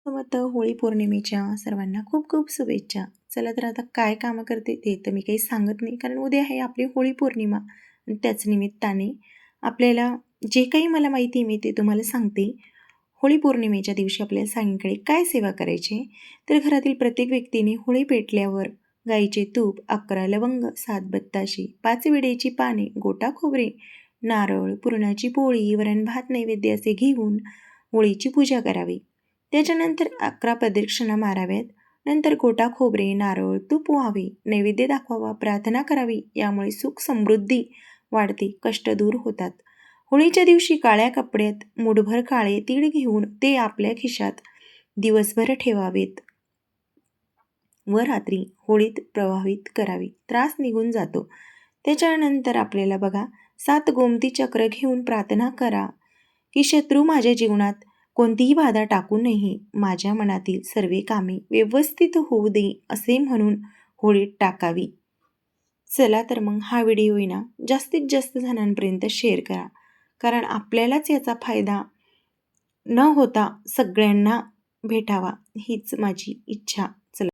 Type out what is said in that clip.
मत होळी पौर्णिमेच्या सर्वांना खूप खूप शुभेच्छा. चला तर आता काय कामं करते ते तर मी काही सांगत नाही, कारण उद्या आहे आपली होळी पौर्णिमा आणि त्याच निमित्ताने आपल्याला जे काही मला माहिती आहे मी ते तुम्हाला सांगते. होळी पौर्णिमेच्या दिवशी आपल्याला सायंकाळी काय सेवा करायची, तर घरातील प्रत्येक व्यक्तीने होळी पेटल्यावर गाईचे तूप, 11 लवंग, 7 बत्ताशे, 5 विड्याची पाने, गोटा खोबरे, नारळ, पुरणाची पोळी, वरण भात नैवेद्य असे घेऊन होळीची पूजा करावी. त्याच्यानंतर 11 प्रदक्षिणा माराव्यात. नंतर गोटा खोबरे, नारळ, तूप व्हावे, नैवेद्य दाखवावा, प्रार्थना करावी. यामुळे सुख समृद्धी वाढते, कष्ट दूर होतात. होळीच्या दिवशी काळ्या कपड्यात मूठभर काळे तीळ घेऊन ते आपल्या खिशात दिवसभर ठेवावेत व रात्री होळीत प्रवाहित करावे. त्रास निघून जातो. त्याच्यानंतर आपल्याला बघा 7 गोमती चक्र घेऊन प्रार्थना करा की शत्रू माझ्या जीवनात कोणतीही बाधा टाकू नये, माझ्या मनातील सर्व कामे व्यवस्थित होऊ दे असे म्हणून होळीत टाकावी. चला तर मग हा व्हिडिओ आहे ना जास्तीत जास्त जणांपर्यंत शेअर करा, कारण आपल्यालाच याचा फायदा न होता सगळ्यांना भेटावा हीच माझी इच्छा.